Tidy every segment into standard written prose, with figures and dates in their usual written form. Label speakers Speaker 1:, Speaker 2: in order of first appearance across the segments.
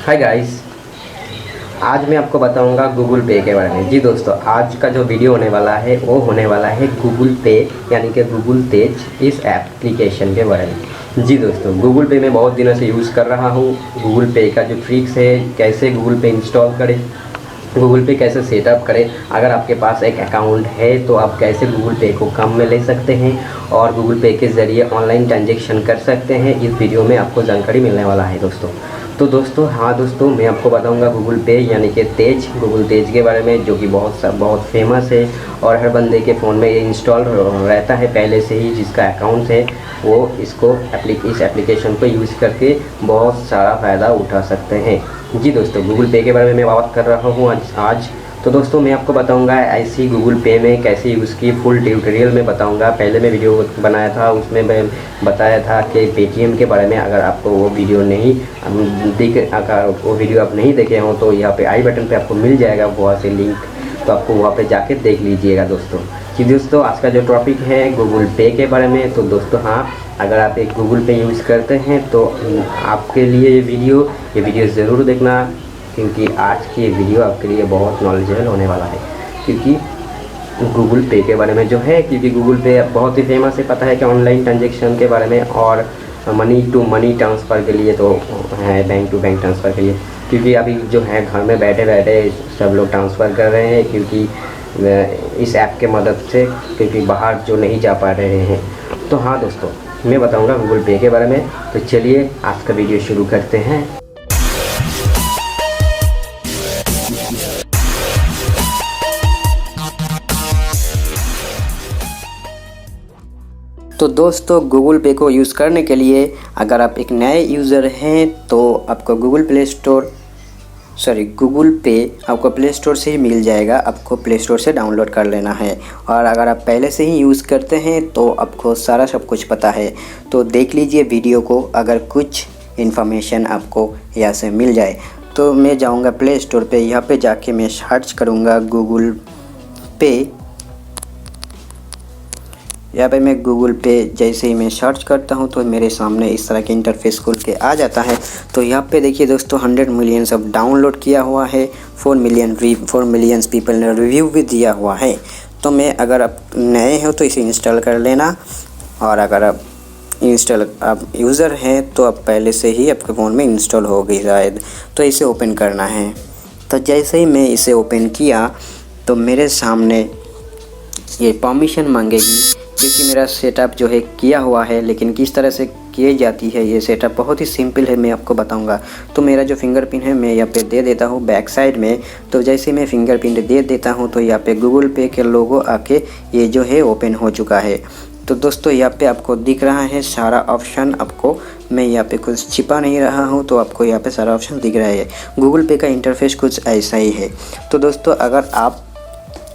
Speaker 1: Hi guys, आज मैं आपको बताऊंगा गूगल पे के बारे में। जी दोस्तों, आज का जो वीडियो होने वाला है वो होने वाला है गूगल पे यानी कि गूगल तेज इस एप्लीकेशन के बारे में। जी दोस्तों, गूगल पे मैं बहुत दिनों से यूज़ कर रहा हूँ। गूगल पे का जो ट्रिक्स है, कैसे गूगल पे इंस्टॉल करें, गूगल पे कैसे सेटअप करें, अगर आपके पास एक अकाउंट है तो आप कैसे गूगल पे को काम में ले सकते हैं और गूगल पे के ज़रिए ऑनलाइन ट्रांजेक्शन कर सकते हैं, इस वीडियो में आपको जानकारी मिलने वाला है दोस्तों। तो दोस्तों मैं आपको बताऊंगा गूगल पे यानी कि गूगल तेज के बारे में, जो कि बहुत फेमस है और हर बंदे के फ़ोन में ये इंस्टॉल रहता है पहले से ही। जिसका अकाउंट है वो इस एप्लीकेशन को यूज़ करके बहुत सारा फ़ायदा उठा सकते हैं। जी दोस्तों, गूगल पे के बारे में मैं बात कर रहा हूँ आज। तो दोस्तों, मैं आपको बताऊंगा ऐसी गूगल पे में कैसे यूज़ की फुल ट्यूटोरियल में बताऊंगा। पहले मैं वीडियो बनाया था, उसमें मैं बताया था कि पेटीएम के बारे में। अगर आपको वो वीडियो अगर वो वीडियो आप नहीं देखे हों तो यहाँ पे आई बटन पे आपको मिल जाएगा वहाँ से लिंक, तो आपको वहाँ पे जाके देख लीजिएगा दोस्तों। जी दोस्तों, आज का जो टॉपिक है गूगल पे के बारे में। तो दोस्तों अगर आप एक गूगल पे यूज़ करते हैं तो आपके लिए ये वीडियो ज़रूर देखना, क्योंकि आज की ये वीडियो आपके लिए बहुत नॉलेजेबल होने वाला है। क्योंकि गूगल पे के बारे में जो है, क्योंकि गूगल पे बहुत ही फेमस है, पता है कि ऑनलाइन ट्रांजेक्शन के बारे में और मनी टू मनी ट्रांसफ़र के लिए तो है, बैंक टू बैंक ट्रांसफ़र के लिए। क्योंकि अभी जो है घर में बैठे बैठे सब लोग ट्रांसफ़र कर रहे हैं, क्योंकि इस ऐप के मदद से, क्योंकि बाहर जो नहीं जा पा रहे हैं। तो दोस्तों, मैं बताऊंगा गूगल पे के बारे में। तो चलिए आज का वीडियो शुरू करते हैं। तो दोस्तों, गूगल पे को यूज़ करने के लिए अगर आप एक नए यूज़र हैं तो आपको गूगल पे आपको प्ले स्टोर से ही मिल जाएगा। आपको प्ले स्टोर से डाउनलोड कर लेना है। और अगर आप पहले से ही यूज़ करते हैं तो आपको सारा सब कुछ पता है। तो देख लीजिए वीडियो को, अगर कुछ इन्फॉर्मेशन आपको यहाँ से मिल जाए। तो मैं जाऊँगा प्ले स्टोर पे, यहाँ पे जाके मैं सर्च करूँगा गूगल पे। यहाँ पे मैं गूगल पे जैसे ही मैं सर्च करता हूँ तो मेरे सामने इस तरह के इंटरफेस खुल के आ जाता है। तो यहाँ पे देखिए दोस्तों, 100 मिलियन सब डाउनलोड किया हुआ है, 4 मिलियन पीपल ने रिव्यू भी दिया हुआ है। तो मैं अगर आप नए हो तो इसे इंस्टॉल कर लेना, और अगर आप यूज़र हैं तो आप पहले से ही आपके फ़ोन में इंस्टॉल हो गई शायद। तो इसे ओपन करना है। तो जैसे ही मैं इसे ओपन किया तो मेरे सामने ये परमिशन मांगेगी, क्योंकि मेरा सेटअप जो है किया हुआ है। लेकिन किस तरह से की जाती है ये सेटअप, बहुत ही सिंपल है, मैं आपको बताऊंगा। तो मेरा जो फिंगरप्रिंट है मैं यहाँ पे दे देता हूँ बैक साइड में। तो जैसे मैं फिंगरप्रिंट दे देता हूँ तो यहाँ पे गूगल पे के लोगो आके ये जो है ओपन हो चुका है। तो दोस्तों, यहाँ पे आपको दिख रहा है सारा ऑप्शन। आपको मैं यहाँ पे कुछ छिपा नहीं रहा हूँ, तो आपको यहाँ पे सारा ऑप्शन दिख रहा है। गूगल पे का इंटरफेस कुछ ऐसा ही है। तो दोस्तों, अगर आप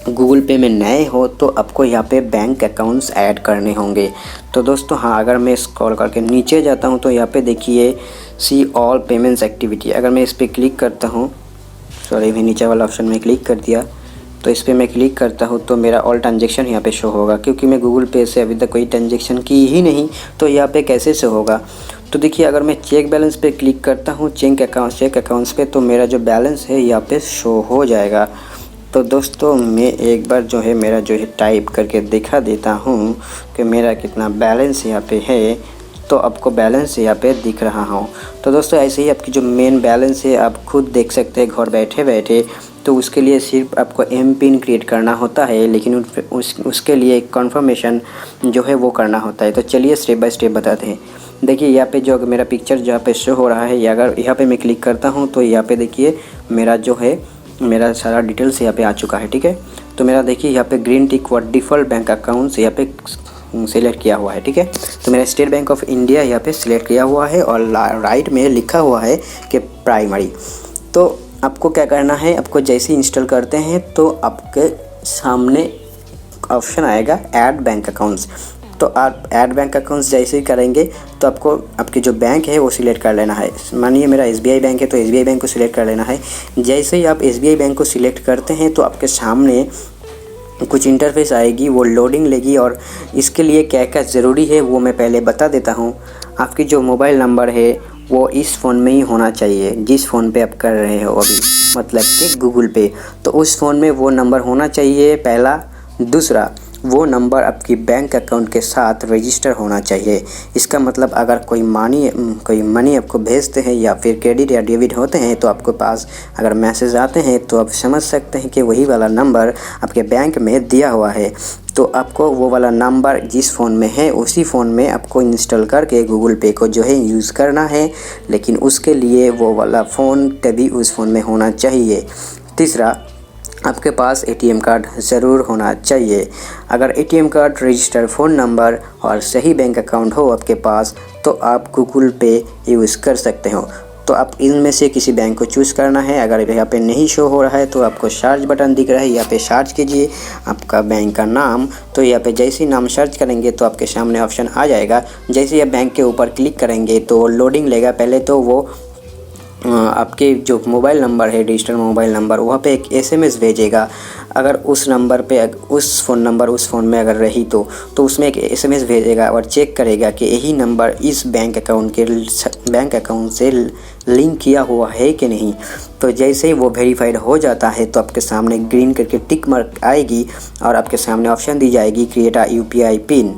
Speaker 1: गूगल पे में नए हो तो आपको यहाँ पे बैंक अकाउंट्स ऐड करने होंगे। तो दोस्तों अगर मैं स्क्रॉल करके नीचे जाता हूँ तो यहाँ पे देखिए सी ऑल पेमेंट्स एक्टिविटी। अगर मैं इस पर क्लिक करता हूँ, मैं नीचे वाला ऑप्शन में क्लिक कर दिया, तो इस पर मैं क्लिक करता हूँ तो मेरा ऑल ट्रांजेक्शन यहाँ पे शो होगा। क्योंकि मैं गूगल पे से अभी तक कोई ट्रांजेक्शन की ही नहीं, तो यहाँ पे कैसे से होगा। तो देखिए, अगर मैं चेक बैलेंस पे क्लिक करता हूँ, चेक अकाउंट्स पे, तो मेरा जो बैलेंस है यहाँ पे शो हो जाएगा। तो दोस्तों, मैं एक बार जो है मेरा जो है टाइप करके दिखा देता हूँ कि मेरा कितना बैलेंस यहाँ पे है। तो आपको बैलेंस यहाँ पे दिख रहा हूँ। तो दोस्तों, ऐसे ही आपकी जो मेन बैलेंस है आप खुद देख सकते हैं घर बैठे बैठे। तो उसके लिए सिर्फ आपको एम पिन क्रिएट करना होता है, लेकिन उसके लिए एक कन्फर्मेशन जो है वो करना होता है। तो चलिए स्टेप बाय स्टेप बताते हैं। देखिए, यहाँ पे जो मेरा पिक्चर जहाँ पे शो हो रहा है, अगर यहाँ पे मैं क्लिक करता हूँ तो यहाँ पे देखिए मेरा जो है मेरा सारा डिटेल्स यहाँ पे आ चुका है। ठीक है, तो मेरा देखिए यहाँ पे ग्रीन टिक व डिफ़ॉल्ट बैंक अकाउंट्स यहाँ पे सिलेक्ट किया हुआ है। ठीक है, तो मेरा स्टेट बैंक ऑफ इंडिया यहाँ पे सिलेक्ट किया हुआ है और राइट में लिखा हुआ है कि प्राइमरी। तो आपको क्या करना है, आपको जैसे इंस्टॉल करते हैं तो आपके सामने ऑप्शन आएगा ऐड बैंक अकाउंट्स। तो आप ऐड बैंक अकाउंट्स जैसे ही करेंगे तो आपको आपकी जो बैंक है वो सिलेक्ट कर लेना है। मानिए मेरा SBI बैंक है तो SBI बैंक को सिलेक्ट कर लेना है। जैसे ही आप SBI बैंक को सिलेक्ट करते हैं तो आपके सामने कुछ इंटरफेस आएगी, वो लोडिंग लेगी। और इसके लिए क्या क्या ज़रूरी है वो मैं पहले बता देता हूँ। आपकी जो मोबाइल नंबर है वो इस फ़ोन में ही होना चाहिए जिस फ़ोन पे आप कर रहे हो अभी, मतलब कि गूगल पे। तो उस फ़ोन में वो नंबर होना चाहिए पहला। दूसरा, वो नंबर आपकी बैंक अकाउंट के साथ रजिस्टर होना चाहिए। इसका मतलब अगर कोई मनी आपको भेजते हैं या फिर क्रेडिट या डेबिट होते हैं तो आपके पास अगर मैसेज आते हैं तो आप समझ सकते हैं कि वही वाला नंबर आपके बैंक में दिया हुआ है। तो आपको वो वाला नंबर जिस फ़ोन में है उसी फ़ोन में आपको इंस्टॉल करके गूगल पे को जो है यूज़ करना है, लेकिन उसके लिए वो वाला फ़ोन तभी उस फ़ोन में होना चाहिए। तीसरा, आपके पास एटीएम कार्ड ज़रूर होना चाहिए। अगर ATM card, registered phone number और सही बैंक अकाउंट हो आपके पास तो आप गूगल पे यूज़ कर सकते हो। तो आप इनमें से किसी बैंक को चूज़ करना है। अगर यहाँ पे नहीं शो हो रहा है तो आपको सर्च बटन दिख रहा है, यहाँ पे सर्च कीजिए आपका बैंक का नाम। तो यहाँ पे जैसे ही नाम सर्च करेंगे तो आपके सामने ऑप्शन आ जाएगा। जैसे ही आप बैंक के ऊपर क्लिक करेंगे तो लोडिंग लेगा। पहले तो वो आपके जो मोबाइल नंबर है, रजिस्टर्ड मोबाइल नंबर, वहाँ पे एक एसएमएस भेजेगा। अगर उस नंबर पे उस फ़ोन में अगर रही तो उसमें एक एसएमएस भेजेगा और चेक करेगा कि यही नंबर इस बैंक अकाउंट से लिंक किया हुआ है कि नहीं। तो जैसे ही वो वेरीफाइड हो जाता है तो आपके सामने ग्रीन करके टिक मार्क आएगी और आपके सामने ऑप्शन दी जाएगी क्रिएट अ यूपीआई पिन,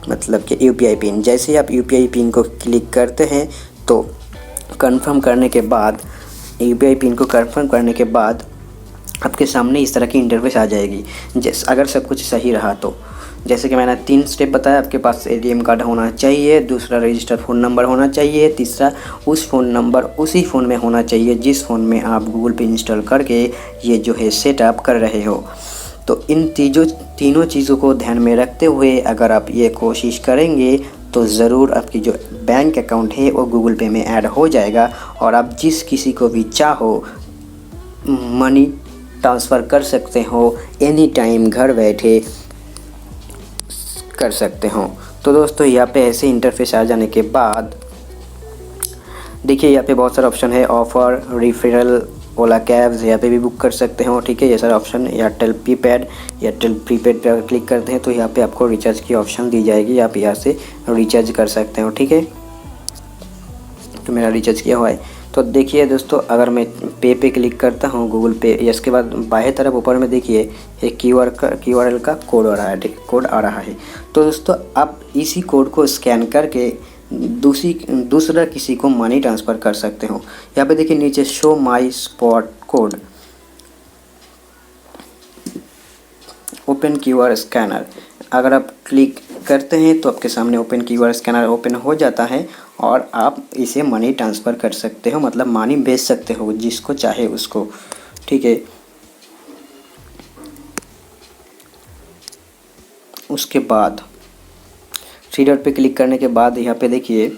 Speaker 1: मतलब कि यूपीआई पिन। जैसे ही आप यूपीआई पिन को क्लिक करते हैं तो कंफर्म करने के बाद, यूपीआई पिन को कंफर्म करने के बाद आपके सामने इस तरह की इंटरफेस आ जाएगी। अगर सब कुछ सही रहा तो जैसे कि मैंने 3 स्टेप बताया, आपके पास एटीएम कार्ड होना चाहिए, दूसरा रजिस्टर्ड फ़ोन नंबर होना चाहिए, तीसरा उस फ़ोन नंबर उसी फ़ोन में होना चाहिए जिस फ़ोन में आप गूगल पे इंस्टॉल करके ये जो है सेटअप कर रहे हो। तो इन तीनों चीज़ों को ध्यान में रखते हुए अगर आप ये कोशिश करेंगे तो ज़रूर आपकी जो बैंक अकाउंट है वो गूगल पे में ऐड हो जाएगा और आप जिस किसी को भी चाहो मनी ट्रांसफ़र कर सकते हो, एनी टाइम घर बैठे कर सकते हो। तो दोस्तों यहाँ पे ऐसे इंटरफेस आ जाने के बाद देखिए यहाँ पे बहुत सारे ऑप्शन है, ऑफ़र, रेफरल, ओला कैब्स, यहाँ पे भी बुक कर सकते हो। ठीक है, ये सारा ऑप्शन। एयरटेल प्रीपेड पर क्लिक करते हैं तो यहाँ पे आपको रिचार्ज की ऑप्शन दी जाएगी, आप यहाँ से रिचार्ज कर सकते हो। ठीक है, तो मेरा रिचार्ज किया हुआ है। तो देखिए दोस्तों, अगर मैं पे क्लिक करता हूँ गूगल पे, इसके बाद बाएं तरफ ऊपर में देखिए एक क्यूआरएल का कोड आ रहा है, कोड आ रहा है। तो दोस्तों आप इसी कोड को स्कैन करके दूसरा किसी को मनी ट्रांसफ़र कर सकते हो। यहाँ पे देखिए नीचे show my spot code, open QR scanner. अगर आप क्लिक करते हैं तो आपके सामने ओपन क्यूआर स्कैनर ओपन हो जाता है और आप इसे मनी ट्रांसफ़र कर सकते हो, मतलब मनी भेज सकते हो जिसको चाहे उसको। ठीक है, उसके बाद 3 डॉट पे क्लिक करने के बाद यहाँ पे देखिए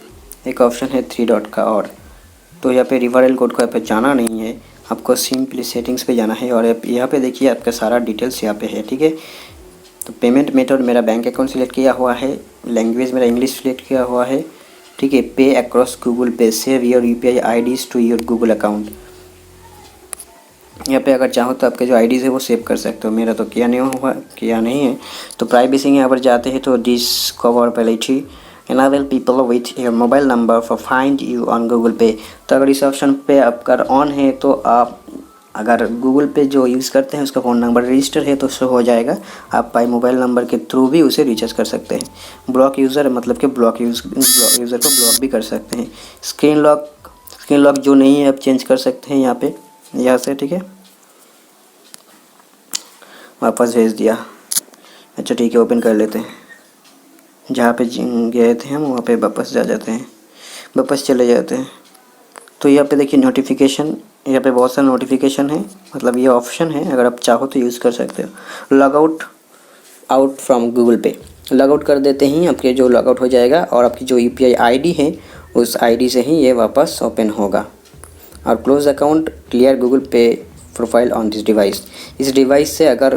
Speaker 1: एक ऑप्शन है 3 डॉट का और, तो यहाँ पे रिफरल कोड को यहाँ पे जाना नहीं है, आपको सिंपली सेटिंग्स पे जाना है और यहाँ पे देखिए आपका सारा डिटेल्स यहाँ पे है। ठीक है, तो पेमेंट मेथड मेरा बैंक अकाउंट सिलेक्ट किया हुआ है, लैंग्वेज मेरा इंग्लिश सिलेक्ट किया हुआ है। ठीक है, pay across Google Pay, save your UPI IDs to your Google account. यहाँ पे अगर चाहो तो आपके जो आईडीज़ है वो सेव कर सकते हो, मेरा तो किया नहीं है। तो प्राइवेसी यहाँ पर जाते हैं तो discoverability, enable people with your mobile number for find you on Google Pay। तो अगर इस ऑप्शन पे आपका ऑन है तो आप अगर गूगल पे जो यूज़ करते हैं उसका फ़ोन नंबर रजिस्टर है तो शो हो जाएगा, आप बाई मोबाइल नंबर के थ्रू भी उसे रिचार्ज कर सकते हैं। ब्लॉक यूज़र मतलब कि यूज़र को ब्लॉक भी कर सकते हैं। स्क्रीन लॉक जो नहीं है आप चेंज कर सकते हैं यहाँ से। ठीक है, वापस भेज दिया। अच्छा ठीक है, ओपन कर लेते हैं। जहाँ पे गए थे हम वहाँ पे वापस वापस चले जाते हैं। तो यहाँ पे देखिए नोटिफिकेशन, यहाँ पे बहुत सारा नोटिफिकेशन है, मतलब ये ऑप्शन है, अगर आप चाहो तो यूज़ कर सकते हो। लॉग आउट फ्रॉम गूगल पे, लॉग आउट कर देते ही आपके जो लॉग आउट हो जाएगा और आपकी जो यूपीआई आईडी है उस आईडी से ही ये वापस ओपन होगा। और क्लोज अकाउंट, क्लियर गूगल पे प्रोफाइल ऑन दिस डिवाइस। इस डिवाइस से अगर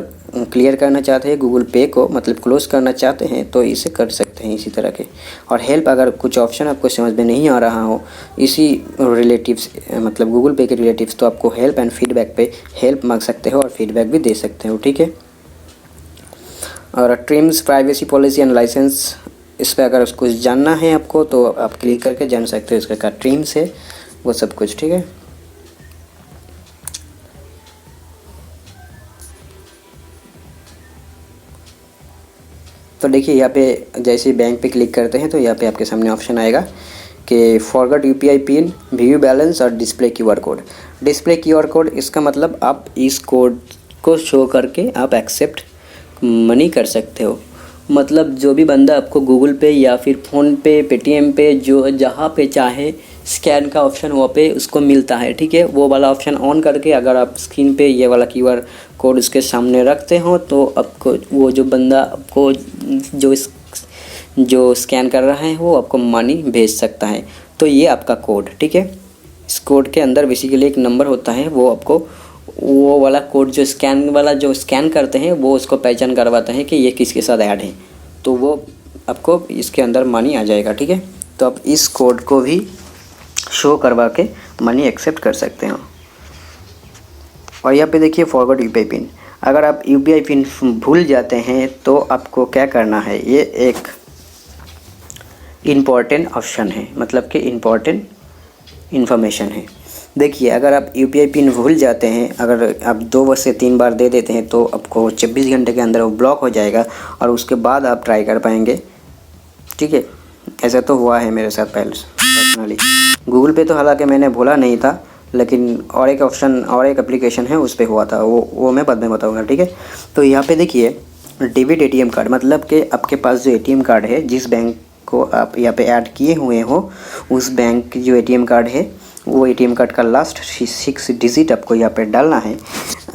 Speaker 1: क्लियर करना चाहते हैं गूगल पे को, मतलब क्लोज़ करना चाहते हैं तो इसे कर सकते हैं इसी तरह के। और हेल्प, अगर कुछ ऑप्शन आपको समझ में नहीं आ रहा हो इसी रिलेटिव्स, मतलब गूगल पे के रिलेटिव्स, तो आपको हेल्प एंड फीडबैक पे हेल्प मांग सकते हो और फीडबैक भी दे सकते हो। ठीक है, और terms privacy policy and license इस पर अगर कुछ जानना है आपको तो आप क्लिक करके जान सकते हो इसका क्या ट्रिम्स है वो सब कुछ, ठीक है। तो देखिए यहाँ पे जैसे ही बैंक पे क्लिक करते हैं तो यहाँ पे आपके सामने ऑप्शन आएगा कि forgot UPI PIN, view balance और display QR code. Display QR code इसका मतलब आप इस कोड को शो करके आप एक्सेप्ट मनी कर सकते हो। मतलब जो भी बंदा आपको गूगल पे या फिर फ़ोन पे, पेटीएम पे, जो जहाँ पे चाहे स्कैन का ऑप्शन वहाँ पे उसको मिलता है, ठीक है। वो वाला ऑप्शन ऑन करके अगर आप स्क्रीन पे ये वाला क्यूआर कोड उसके सामने रखते हो तो आपको वो जो बंदा आपको जो स्कैन कर रहा है वो आपको मनी भेज सकता है। तो ये आपका कोड, ठीक है। इस कोड के अंदर बेसिकली एक नंबर होता है, वो आपको वो वाला कोड जो स्कैन करते हैं वो उसको पहचान करवाता है कि ये किसके साथ ऐड है, तो वो आपको इसके अंदर मनी आ जाएगा, ठीक है। तो आप इस कोड को भी शो करवा के मनी एक्सेप्ट कर सकते हो। और यहाँ पे देखिए फॉरगॉट यूपीआई पिन। अगर आप यूपीआई पिन भूल जाते हैं तो आपको क्या करना है, ये एक इम्पॉर्टेंट ऑप्शन है, मतलब कि इम्पॉर्टेंट इन्फॉर्मेशन है। देखिए अगर आप यूपीआई पिन भूल जाते हैं, अगर आप 2 से 3 बार दे देते हैं तो आपको 24 घंटे के अंदर वो ब्लॉक हो जाएगा और उसके बाद आप ट्राई कर पाएंगे, ठीक है। ऐसा तो हुआ है मेरे साथ पहले पर्सनली। गूगल पे तो हालांकि मैंने भूला नहीं था, लेकिन और एक एप्लीकेशन है उस पर हुआ था, वो मैं बाद में बताऊँगा, ठीक है। तो यहाँ पे देखिए डेबिट एटीएम कार्ड, मतलब कि आपके पास जो एटीएम कार्ड है, जिस बैंक को आप यहाँ पे ऐड किए हुए हो उस बैंक की जो एटीएम कार्ड है वो एटीएम कार्ड का लास्ट 6 डिजिट आपको यहाँ पे डालना है।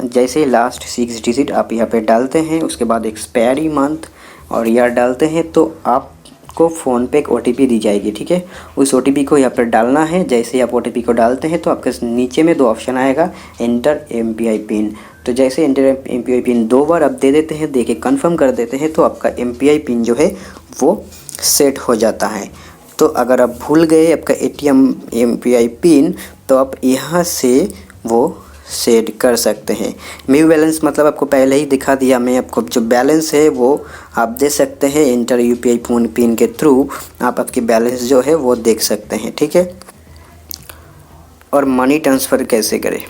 Speaker 1: जैसे ही लास्ट 6 डिजिट आप यहाँ पे डालते हैं उसके बाद एक्सपायरी मंथ और ईयर डालते हैं तो आपको फ़ोन पे एक ओटीपी दी जाएगी, ठीक है। उस ओटीपी को यहाँ पर डालना है। जैसे ही आप ओटीपी को डालते हैं तो आपके नीचे में 2 ऑप्शन आएगा, एंटर एमपीआई पिन। तो जैसे एंटर एमपीआई पिन 2 बार आप दे देते हैं, दे के कन्फर्म कर देते हैं तो आपका एमपीआई पिन जो है वो सेट हो जाता है। तो अगर आप भूल गए आपका एटीएम एमपीआई पिन तो आप यहाँ से वो सेट कर सकते हैं। व्यू बैलेंस मतलब आपको पहले ही दिखा दिया मैं, आपको जो बैलेंस है वो आप दे सकते हैं। एंटर यूपीआई फोन पिन के थ्रू आप आपकी बैलेंस जो है वो देख सकते हैं, ठीक है। और मनी ट्रांसफ़र कैसे करें,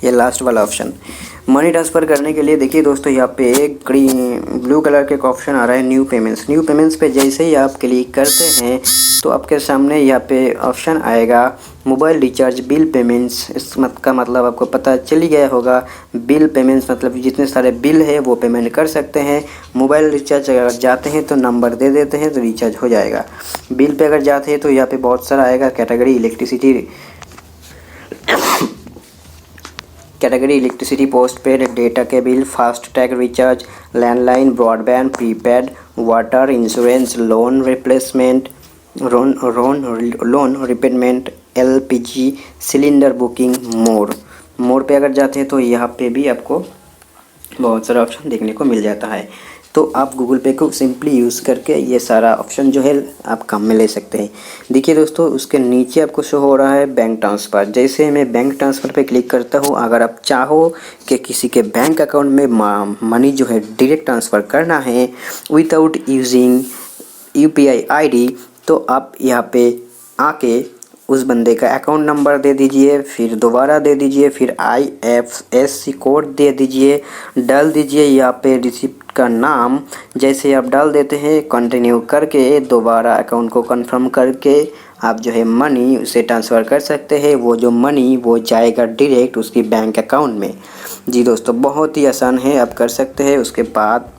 Speaker 1: ये लास्ट वाला ऑप्शन। मनी ट्रांसफ़र करने के लिए देखिए दोस्तों यहाँ पे एक ब्लू कलर के ऑप्शन आ रहा है न्यू पेमेंट्स। न्यू पेमेंट्स पे जैसे ही आप क्लिक करते हैं तो आपके सामने यहाँ पे ऑप्शन आएगा मोबाइल रिचार्ज बिल पेमेंट्स। का मतलब आपको पता चल ही गया होगा, बिल पेमेंट्स मतलब जितने सारे बिल है वो पेमेंट कर सकते हैं। मोबाइल रिचार्ज अगर जाते हैं तो नंबर दे देते हैं तो रिचार्ज हो जाएगा। बिल पे अगर जाते हैं तो यहाँ पे बहुत सारा आएगा इलेक्ट्रिसिटी, पोस्ट पेड, डेटा के bill, fast tag recharge, landline, broadband, prepaid, water, insurance, loan replacement, loan repayment, LPG cylinder booking, more पे अगर जाते हैं तो यहाँ पे भी आपको बहुत सारा ऑप्शन देखने को मिल जाता है। तो आप गूगल पे को सिंपली यूज़ करके ये सारा ऑप्शन जो है आप काम में ले सकते हैं। देखिए दोस्तों उसके नीचे आपको शो हो रहा है बैंक ट्रांसफ़र। जैसे मैं बैंक ट्रांसफ़र पे क्लिक करता हूँ, अगर आप चाहो कि किसी के बैंक अकाउंट में मनी जो है डायरेक्ट ट्रांसफ़र करना है विदाउट यूजिंग यूपीआई आईडी, तो आप यहाँ पे आके उस बंदे का अकाउंट नंबर दे दीजिए, फिर दोबारा दे दीजिए, फिर IFSC कोड दे दीजिए, डाल दीजिए यहाँ पे रिसिप्ट का नाम। जैसे आप डाल देते हैं कंटिन्यू करके दोबारा अकाउंट को कंफर्म करके आप जो है मनी उसे ट्रांसफ़र कर सकते हैं। वो जो मनी वो जाएगा डायरेक्ट उसकी बैंक अकाउंट में। जी दोस्तों बहुत ही आसान है, आप कर सकते हैं। उसके बाद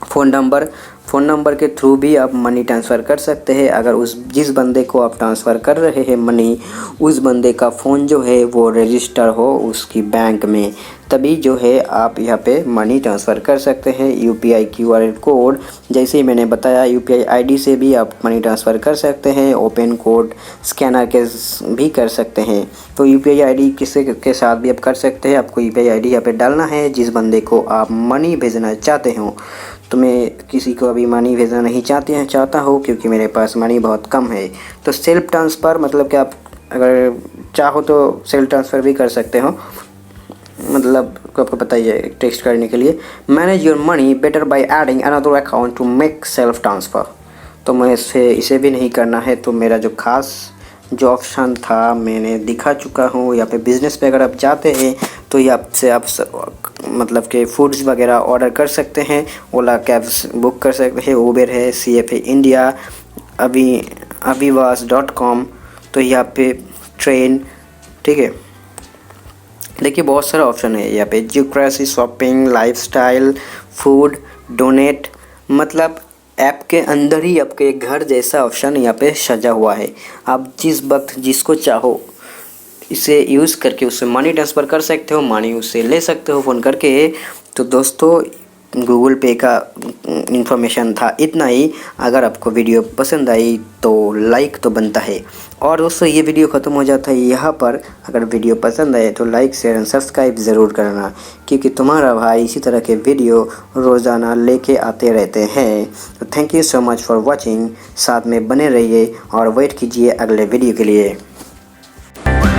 Speaker 1: फ़ोन नंबर के थ्रू भी आप मनी ट्रांसफ़र कर सकते हैं। अगर जिस बंदे को आप ट्रांसफ़र कर रहे हैं मनी, उस बंदे का फ़ोन जो है वो रजिस्टर हो उसकी बैंक में, तभी जो है आप यहाँ पे मनी ट्रांसफ़र कर सकते हैं। यूपीआई QR कोड जैसे ही मैंने बताया, यूपीआई आईडी से भी आप मनी ट्रांसफ़र कर सकते हैं। ओपन कोड स्कैनर के भी कर सकते हैं। तो यूपीआई आईडी के साथ भी आप कर सकते हैं। आपको यूपीआई आईडी यहाँ पे डालना है। जिस बंदे को आप मनी भेजना चाहते हो, तो मैं किसी को अभी मनी भेजना नहीं चाहता हूँ क्योंकि मेरे पास मनी बहुत कम है। तो सेल्फ ट्रांसफ़र मतलब कि आप अगर चाहो तो सेल्फ ट्रांसफ़र भी कर सकते हो। मतलब आपको पता ही है टेक्स्ट करने के लिए manage your money better by adding another account to make self transfer. तो मैं इसे भी नहीं करना है। तो मेरा जो खास जो ऑप्शन था मैंने दिखा चुका हूँ। यहाँ पे बिज़नेस पे अगर आप जाते हैं तो यहाँ से आप मतलब कि फूड्स वगैरह ऑर्डर कर सकते हैं, ओला कैब्स बुक कर सकते हैं, उबेर है, CFA इंडिया, aviwas.com। तो यहाँ पे ट्रेन, ठीक है। देखिए बहुत सारा ऑप्शन है यहाँ पे, geography, shopping, lifestyle, food, donate, मतलब ऐप के अंदर ही आपके घर जैसा ऑप्शन यहाँ पे सजा हुआ है। आप जिस वक्त जिसको चाहो इसे यूज़ करके उससे मनी ट्रांसफ़र कर सकते हो, मनी उससे ले सकते हो फ़ोन करके। तो दोस्तों गूगल पे का इन्फॉर्मेशन था इतना ही। अगर आपको वीडियो पसंद आई तो लाइक तो बनता है। और दोस्तों ये वीडियो ख़त्म हो जाता है यहाँ पर। अगर वीडियो पसंद आए तो लाइक, शेयर एंड सब्सक्राइब ज़रूर करना, क्योंकि तुम्हारा भाई इसी तरह के वीडियो रोज़ाना लेके आते रहते हैं। तो thank you so much for watching. साथ में बने रहिए और वेट कीजिए अगले वीडियो के लिए।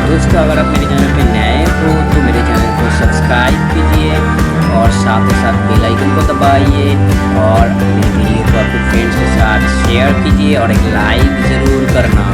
Speaker 2: दोस्तों अगर आप मेरे चैनल पे नए हो तो मेरे चैनल को सब्सक्राइब कीजिए और साथ ही साथ बेल आइकन को दबाइए और मेरे वीडियो को अपने फ्रेंड्स के साथ शेयर कीजिए और एक लाइक ज़रूर करना।